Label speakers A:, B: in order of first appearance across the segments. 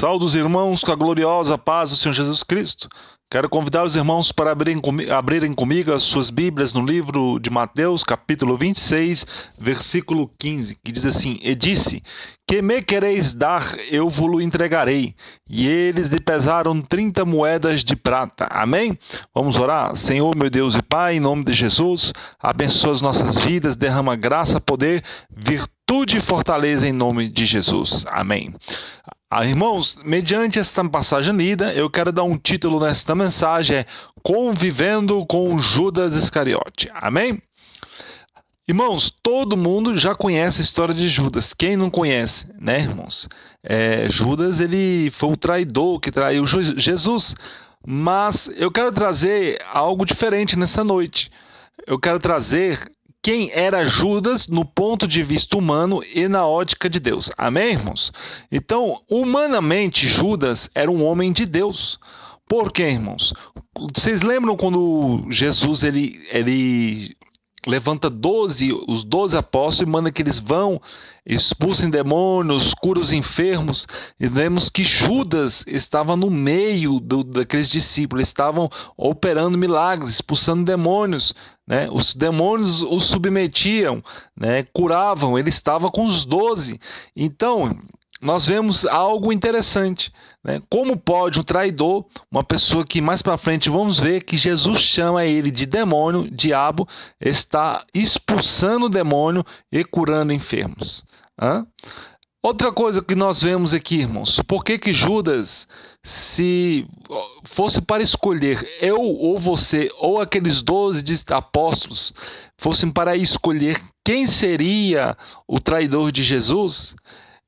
A: Saúde os irmãos com a gloriosa paz do Senhor Jesus Cristo. Quero convidar os irmãos para abrirem comigo as suas Bíblias no livro de Mateus, capítulo 26, versículo 15, que diz assim: E disse, que me quereis dar, eu vos-lo entregarei. E eles lhe pesaram 30 moedas de prata. Amém? Vamos orar? Senhor, meu Deus e Pai, em nome de Jesus, abençoa as nossas vidas, derrama graça, poder, virtude e fortaleza em nome de Jesus. Amém. Irmãos, mediante esta passagem lida, eu quero dar um título nesta mensagem, é Convivendo com Judas Iscariote. Amém? Irmãos, todo mundo já conhece a história de Judas. Quem não conhece, né, irmãos? Judas, ele foi o traidor que traiu Jesus. Mas eu quero trazer algo diferente nesta noite. Eu quero trazer quem era Judas no ponto de vista humano e na ótica de Deus. Amém, irmãos? Então, humanamente, Judas era um homem de Deus. Por quê, irmãos? Vocês lembram quando Jesus ele levanta os 12 apóstolos e manda que eles vão, expulsem demônios, curam os enfermos, e vemos que Judas estava no meio daqueles discípulos, estavam operando milagres, expulsando demônios, né? Os demônios os submetiam, né? Curavam, ele estava com os 12. Então, nós vemos algo interessante, né? Como pode um traidor, uma pessoa que mais para frente vamos ver que Jesus chama ele de demônio, diabo, está expulsando o demônio e curando enfermos. Outra coisa que nós vemos aqui, irmãos, por que Judas, se fosse para escolher eu ou você, ou aqueles 12 apóstolos, fossem para escolher quem seria o traidor de Jesus,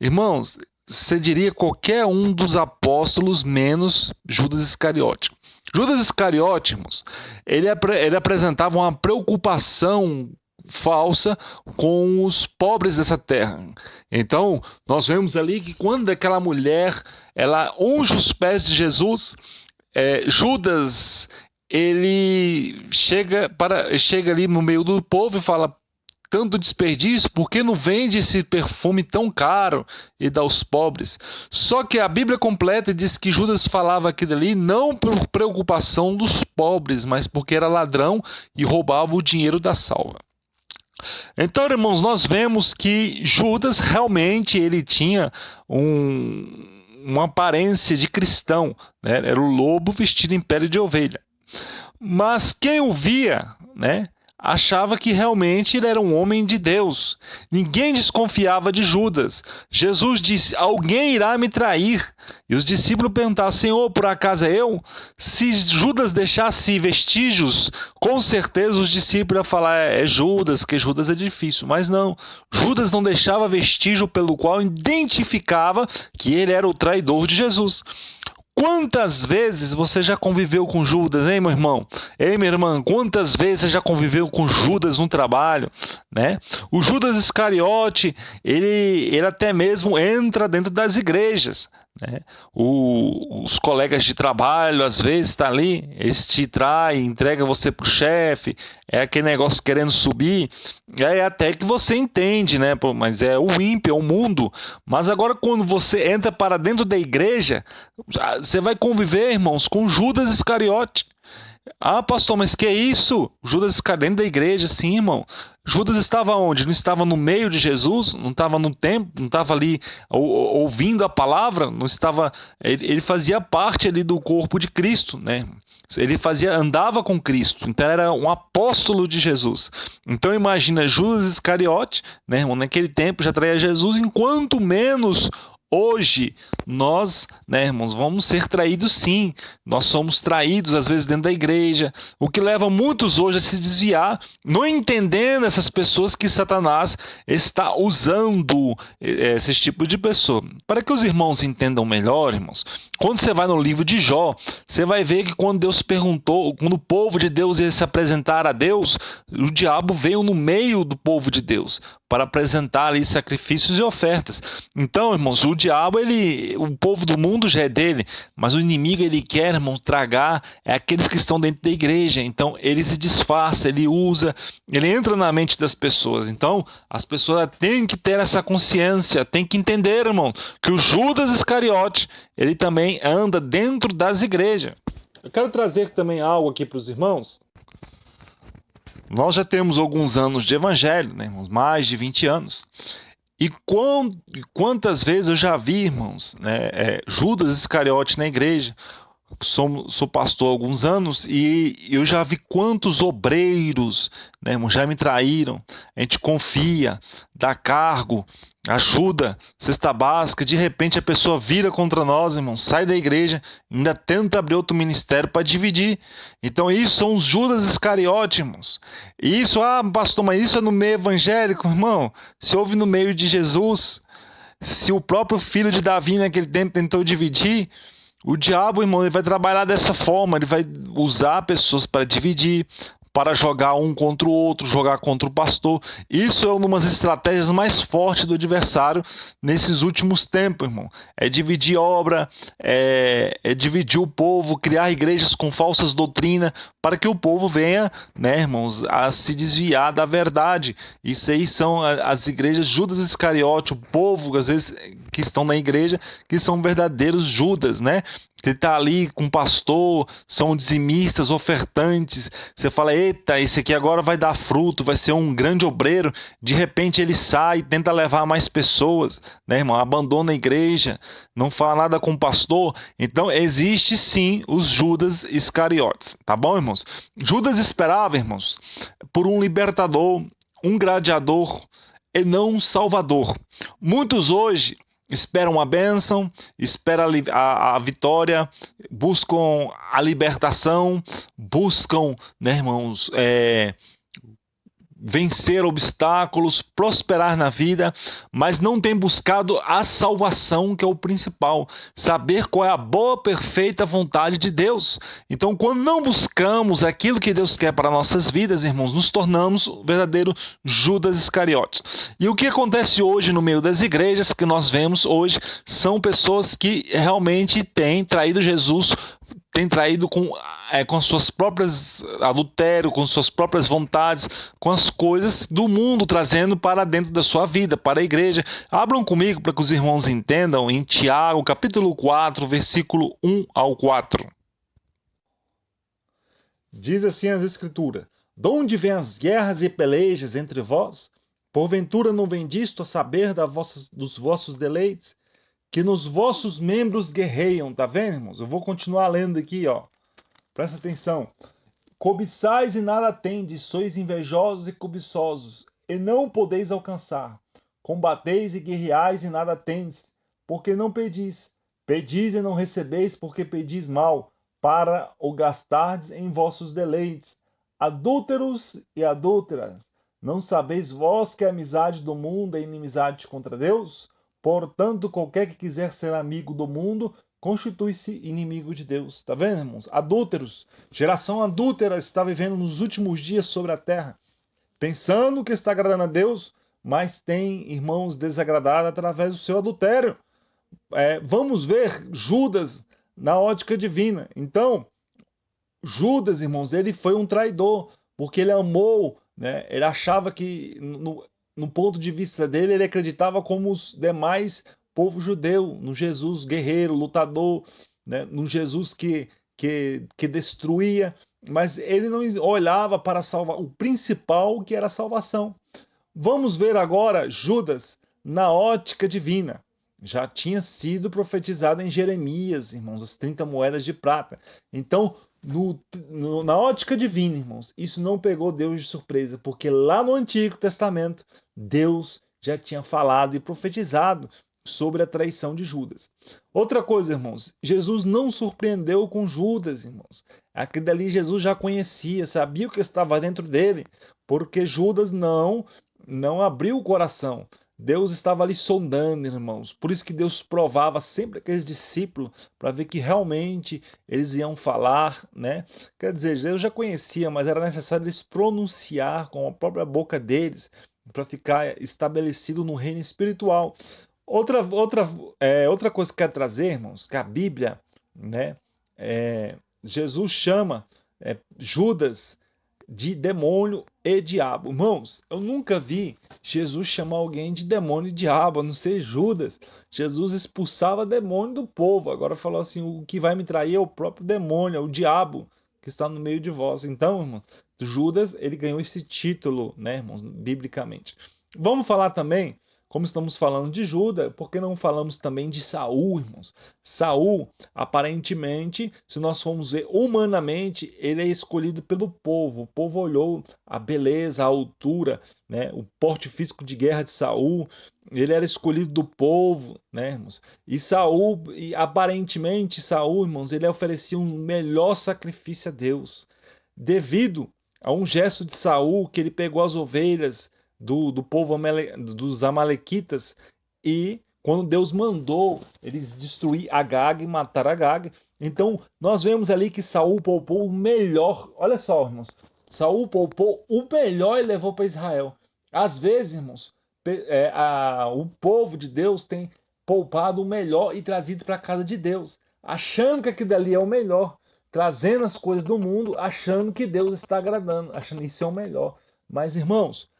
A: irmãos, você diria qualquer um dos apóstolos menos Judas Iscariote. Judas Iscariote, irmãos, ele apresentava uma preocupação falsa com os pobres dessa terra. Então, nós vemos ali que quando aquela mulher ela unge os pés de Jesus, Judas ele chega ali no meio do povo e fala: tanto desperdício, por que não vende esse perfume tão caro e dá aos pobres? Só que a Bíblia completa diz que Judas falava aquilo ali não por preocupação dos pobres, mas porque era ladrão e roubava o dinheiro da salva. Então, irmãos, nós vemos que Judas realmente ele tinha uma aparência de cristão, né? Era o lobo vestido em pele de ovelha. Mas quem o via, né, achava que realmente ele era um homem de Deus. Ninguém desconfiava de Judas. Jesus disse: alguém irá me trair. E os discípulos perguntaram: Senhor, por acaso é eu? Se Judas deixasse vestígios, com certeza os discípulos iam falar: é Judas, que Judas é difícil. Mas não, Judas não deixava vestígio pelo qual identificava que ele era o traidor de Jesus. Quantas vezes você já conviveu com Judas, hein, meu irmão? Ei, minha irmã, quantas vezes você já conviveu com Judas no trabalho, né? O Judas Iscariote, ele até mesmo entra dentro das igrejas, né? Os colegas de trabalho, às vezes, está ali, eles te traem, entrega você para o chefe, é aquele negócio querendo subir, até que você entende, né? Pô, mas é o ímpio, é o mundo. Mas agora, quando você entra para dentro da igreja, você vai conviver, irmãos, com Judas Iscariote. Ah, pastor, mas que é isso? Judas Iscariote dentro da igreja, sim, irmão. Judas estava onde? Não estava no meio de Jesus? Não estava no templo? Não estava ali ouvindo a palavra? Não estava? Ele fazia parte ali do corpo de Cristo, né? Ele andava com Cristo, então era um apóstolo de Jesus. Então imagina Judas Iscariote, né, irmão, naquele tempo já traía Jesus, enquanto menos hoje nós, né, irmãos, vamos ser traídos sim. Nós somos traídos às vezes dentro da igreja, o que leva muitos hoje a se desviar, não entendendo essas pessoas que Satanás está usando esse tipo de pessoa. Para que os irmãos entendam melhor, irmãos, quando você vai no livro de Jó, você vai ver que quando Deus perguntou, quando o povo de Deus ia se apresentar a Deus, o diabo veio no meio do povo de Deus para apresentar ali sacrifícios e ofertas. Então, irmãos, o diabo, o povo do mundo já é dele, mas o inimigo, ele quer, irmão, tragar aqueles que estão dentro da igreja. Então, ele se disfarça, ele usa, ele entra na mente das pessoas. Então, as pessoas têm que ter essa consciência, têm que entender, irmão, que o Judas Iscariote, ele também anda dentro das igrejas. Eu quero trazer também algo aqui para os irmãos. Nós já temos alguns anos de evangelho, né, irmãos? Mais de 20 anos. E quantas vezes eu já vi, irmãos, né, Judas Iscariote na igreja. Sou pastor há alguns anos e eu já vi quantos obreiros, né, irmão, já me traíram. A gente confia, dá cargo, ajuda, cesta básica, de repente a pessoa vira contra nós, irmão, sai da igreja, ainda tenta abrir outro ministério para dividir. Então isso são os Judas Iscariote, irmãos. E isso, pastor, mas isso é no meio evangélico, irmão. Se houve no meio de Jesus, se o próprio filho de Davi naquele tempo tentou dividir, o diabo, irmão, ele vai trabalhar dessa forma, ele vai usar pessoas para dividir, para jogar um contra o outro, jogar contra o pastor. Isso é uma das estratégias mais fortes do adversário nesses últimos tempos, irmão. É dividir obra, é dividir o povo, criar igrejas com falsas doutrinas, para que o povo venha, né, irmãos, a se desviar da verdade. Isso aí são as igrejas Judas Iscariote, o povo, às vezes, que estão na igreja, que são verdadeiros Judas, né? Você está ali com o pastor, são dizimistas, ofertantes. Você fala, eita, esse aqui agora vai dar fruto, vai ser um grande obreiro. De repente ele sai, tenta levar mais pessoas, né, irmão? Abandona a igreja, não fala nada com o pastor. Então existe sim os Judas Iscariotes, tá bom, irmãos? Judas esperava, irmãos, por um libertador, um gladiador e não um salvador. Muitos hoje esperam a bênção, esperam a vitória, buscam a libertação, buscam, né, irmãos, vencer obstáculos, prosperar na vida, mas não tem buscado a salvação, que é o principal, saber qual é a boa, perfeita vontade de Deus. Então, quando não buscamos aquilo que Deus quer para nossas vidas, irmãos, nos tornamos o verdadeiro Judas Iscariotes. E o que acontece hoje no meio das igrejas que nós vemos hoje são pessoas que realmente têm traído Jesus, tem traído com suas próprias adultério, com suas próprias vontades, com as coisas do mundo, trazendo para dentro da sua vida, para a igreja. Abram comigo para que os irmãos entendam em Tiago, capítulo 4, versículo 1 ao 4. Diz assim as Escrituras: de onde vêm as guerras e pelejas entre vós? Porventura não vem disto a saber dos vossos deleites? Que nos vossos membros guerreiam, tá vendo, irmãos? Eu vou continuar lendo aqui, ó. Presta atenção. Cobiçais e nada tendes, sois invejosos e cobiçosos, e não podeis alcançar. Combateis e guerreais e nada tendes, porque não pedis. Pedis e não recebeis, porque pedis mal, para o gastardes em vossos deleites. Adúlteros e adúlteras, não sabeis vós que a amizade do mundo é inimizade contra Deus? Portanto, qualquer que quiser ser amigo do mundo, constitui-se inimigo de Deus. Está vendo, irmãos? Adúlteros, geração adúltera está vivendo nos últimos dias sobre a terra, pensando que está agradando a Deus, mas tem irmãos desagradados através do seu adultério. Vamos ver Judas na ótica divina. Então, Judas, irmãos, ele foi um traidor, porque ele amou, né? Ele achava que no ponto de vista dele, ele acreditava como os demais povo judeu, no Jesus guerreiro, lutador, né? No Jesus que destruía, mas ele não olhava para salvar o principal, que era a salvação. Vamos ver agora Judas na ótica divina. Já tinha sido profetizado em Jeremias, irmãos, as 30 moedas de prata. Então, na ótica divina, irmãos, isso não pegou Deus de surpresa, porque lá no Antigo Testamento, Deus já tinha falado e profetizado sobre a traição de Judas. Outra coisa, irmãos, Jesus não surpreendeu com Judas, irmãos. Aquilo dali Jesus já conhecia, sabia o que estava dentro dele, porque Judas não abriu o coração. Deus estava ali sondando, irmãos. Por isso que Deus provava sempre aqueles discípulos para ver que realmente eles iam falar, né? Quer dizer, Deus já conhecia, mas era necessário eles pronunciar com a própria boca deles para ficar estabelecido no reino espiritual. Outra coisa que eu quero trazer, irmãos, que a Bíblia, né, Jesus chama Judas de demônio e diabo. Irmãos, eu nunca vi Jesus chamar alguém de demônio e diabo, a não ser Judas. Jesus expulsava demônio do povo. Agora falou assim: o que vai me trair é o próprio demônio, é o diabo que está no meio de vós. Então, irmão, Judas, ele ganhou esse título, né, irmãos, biblicamente. Vamos falar também, como estamos falando de Judas, por que não falamos também de Saul, irmãos? Saul, aparentemente, se nós formos ver humanamente, ele é escolhido pelo povo. O povo olhou a beleza, a altura, né, o porte físico de guerra de Saul. Ele era escolhido do povo, né, irmãos? E Saul, aparentemente, Saul, irmãos, ele oferecia um melhor sacrifício a Deus, devido a um gesto de Saul que ele pegou as ovelhas do povo dos amalequitas e quando Deus mandou eles destruir Agag e matar Agag. Então, nós vemos ali que Saul poupou o melhor. Olha só, irmãos. Saul poupou o melhor e levou para Israel. Às vezes, irmãos, o povo de Deus tem poupado o melhor e trazido para a casa de Deus, achando que aquilo dali é o melhor, trazendo as coisas do mundo, achando que Deus está agradando, achando que isso é o melhor. Mas, irmãos,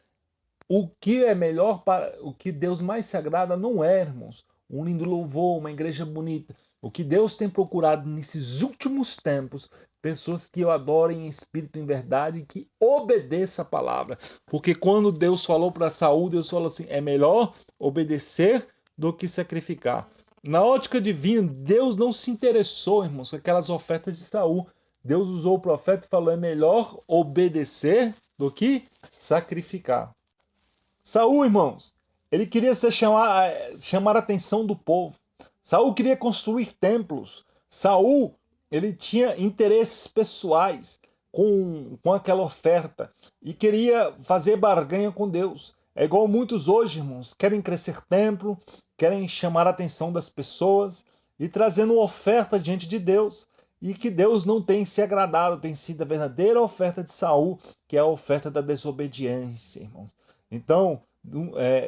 A: o que é melhor para o que Deus mais se agrada não é, irmãos, um lindo louvor, uma igreja bonita. O que Deus tem procurado nesses últimos tempos, pessoas que o adorem em espírito e em verdade e que obedeçam a palavra. Porque quando Deus falou para Saul, Deus falou assim: é melhor obedecer do que sacrificar. Na ótica divina, Deus não se interessou, irmãos, com aquelas ofertas de Saul. Deus usou o profeta e falou: é melhor obedecer do que sacrificar. Saul, irmãos, ele queria chamar a atenção do povo. Saul queria construir templos. Saul, ele tinha interesses pessoais com aquela oferta e queria fazer barganha com Deus. É igual muitos hoje, irmãos, querem crescer templo, querem chamar a atenção das pessoas e trazendo oferta diante de Deus. E que Deus não tem se agradado, tem sido a verdadeira oferta de Saul, que é a oferta da desobediência, irmãos. Então,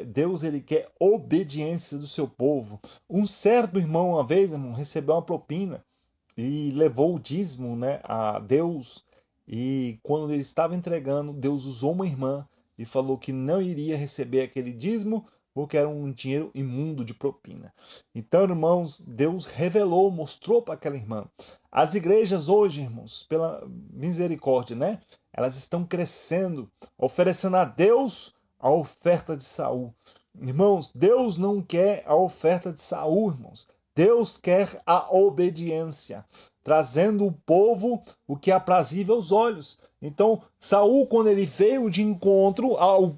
A: Deus ele quer obediência do seu povo. Um certo irmão, uma vez, irmão, recebeu uma propina e levou o dízimo, né, a Deus. E quando ele estava entregando, Deus usou uma irmã e falou que não iria receber aquele dízimo porque era um dinheiro imundo de propina. Então, irmãos, Deus revelou, mostrou para aquela irmã. As igrejas hoje, irmãos, pela misericórdia, né, elas estão crescendo, oferecendo a Deus a oferta de Saul. Irmãos, Deus não quer a oferta de Saul, irmãos. Deus quer a obediência, trazendo o povo o que é aprazível aos olhos. Então, Saul, quando ele veio de encontro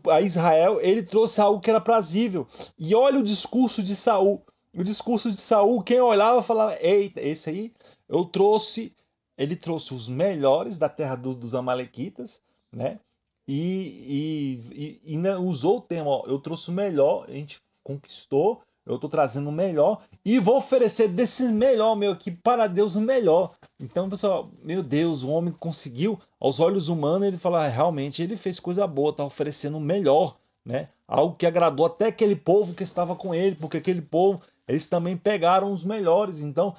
A: a Israel, ele trouxe algo que era aprazível. E olha o discurso de Saul. O discurso de Saul, quem olhava falava: eita, esse aí eu trouxe. Ele trouxe os melhores da terra dos Amalequitas, né? E usou o tema: ó, eu trouxe o melhor, a gente conquistou, eu estou trazendo o melhor e vou oferecer desse melhor meu aqui para Deus o melhor. Então, pessoal, meu Deus, o homem conseguiu, aos olhos humanos, ele fala: realmente ele fez coisa boa, está oferecendo o melhor, né? Algo que agradou até aquele povo que estava com ele, porque aquele povo, eles também pegaram os melhores. Então,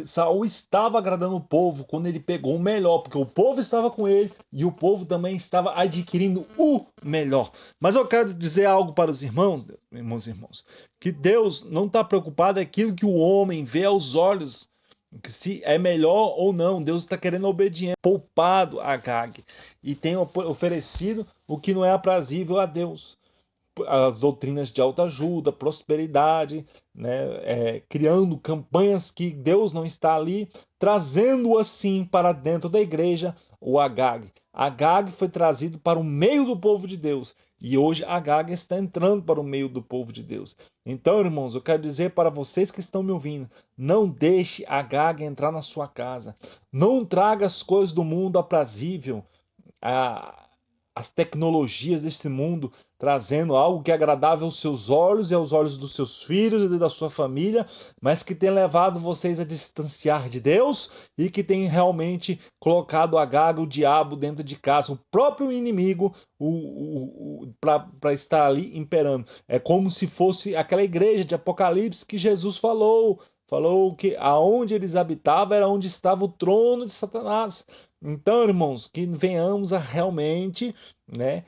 A: Saul estava agradando o povo quando ele pegou o melhor, porque o povo estava com ele e o povo também estava adquirindo o melhor. Mas eu quero dizer algo para os irmãos, irmãos, que Deus não está preocupado com aquilo que o homem vê aos olhos, que se é melhor ou não. Deus está querendo obediência, poupado a Agag, e tem oferecido o que não é aprazível a Deus. As doutrinas de autoajuda, prosperidade, né, criando campanhas que Deus não está ali, trazendo assim para dentro da igreja o Agag. Agag foi trazido para o meio do povo de Deus e hoje Agag está entrando para o meio do povo de Deus. Então, irmãos, eu quero dizer para vocês que estão me ouvindo: não deixe Agag entrar na sua casa, não traga as coisas do mundo aprazível, as tecnologias desse mundo, trazendo algo que é agradável aos seus olhos e aos olhos dos seus filhos e da sua família, mas que tem levado vocês a distanciar de Deus e que tem realmente colocado Agag, o diabo, dentro de casa, o próprio inimigo, para estar ali imperando. É como se fosse aquela igreja de Apocalipse que Jesus falou que aonde eles habitavam era onde estava o trono de Satanás. Então, irmãos, que venhamos a realmente, né,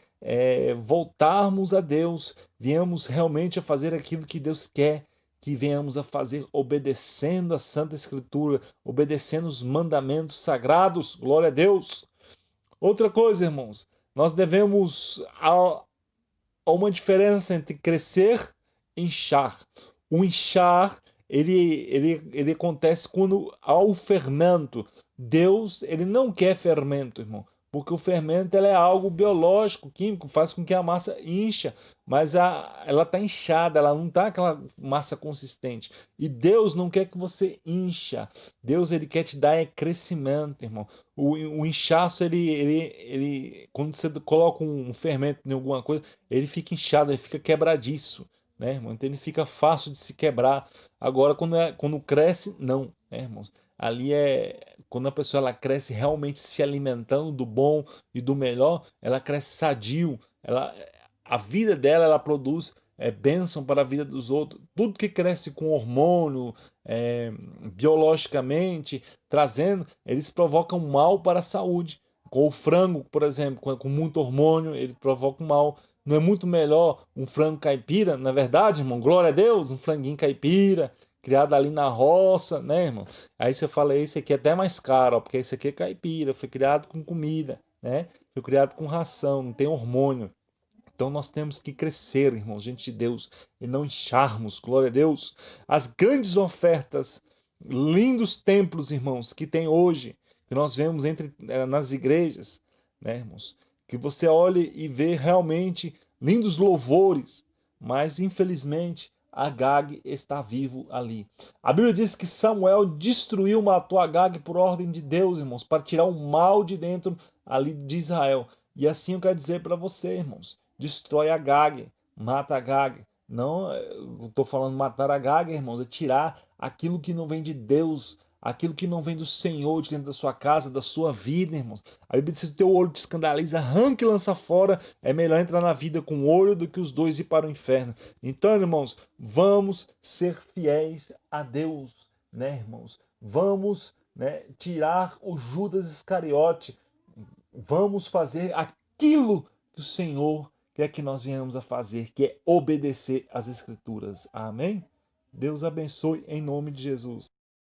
A: voltarmos a Deus, venhamos realmente a fazer aquilo que Deus quer, que venhamos a fazer obedecendo a Santa Escritura, obedecendo os mandamentos sagrados. Glória a Deus. Outra coisa, irmãos, nós devemos há uma diferença entre crescer e inchar. O inchar, ele acontece quando há o fermento. Deus, ele não quer fermento, irmão, porque o fermento é algo biológico, químico, faz com que a massa incha, mas ela está inchada, ela não está aquela massa consistente. E Deus não quer que você incha. Deus, ele quer te dar crescimento, irmão. O inchaço, quando você coloca um fermento em alguma coisa, ele fica inchado, ele fica quebradiço, né, irmão? Então ele fica fácil de se quebrar. Agora, quando cresce, não, né, irmãos? Ali quando a pessoa ela cresce realmente se alimentando do bom e do melhor, ela cresce sadio, a vida dela ela produz bênção para a vida dos outros. Tudo que cresce com hormônio, biologicamente, trazendo, eles provocam mal para a saúde. Com o frango, por exemplo, com muito hormônio, ele provoca um mal. Não é muito melhor um frango caipira, na verdade, irmão? Glória a Deus, um franguinho caipira, criado ali na roça, né, irmão? Aí você fala, esse aqui é até mais caro, ó, porque esse aqui é caipira, foi criado com comida, né? Foi criado com ração, não tem hormônio. Então nós temos que crescer, irmãos, gente de Deus, e não incharmos, glória a Deus. As grandes ofertas, lindos templos, irmãos, que tem hoje, que nós vemos nas igrejas, né, irmãos? Que você olhe e vê realmente lindos louvores, mas infelizmente Agag está vivo ali. A Bíblia diz que Samuel destruiu, matou Agag por ordem de Deus, irmãos, para tirar o mal de dentro ali de Israel. E assim eu quero dizer para você, irmãos, destrói Agag, mata Agag. Não, eu estou falando matar Agag, irmãos, é tirar aquilo que não vem de Deus, aquilo que não vem do Senhor de dentro da sua casa, da sua vida, irmãos. A Bíblia diz que se o teu olho te escandaliza, arranca e lança fora. É melhor entrar na vida com o olho do que os dois ir para o inferno. Então, irmãos, vamos ser fiéis a Deus, né, irmãos? Vamos, né, tirar o Judas Iscariote. Vamos fazer aquilo que o Senhor quer que nós venhamos a fazer, que é obedecer às Escrituras. Amém? Deus abençoe em nome de Jesus.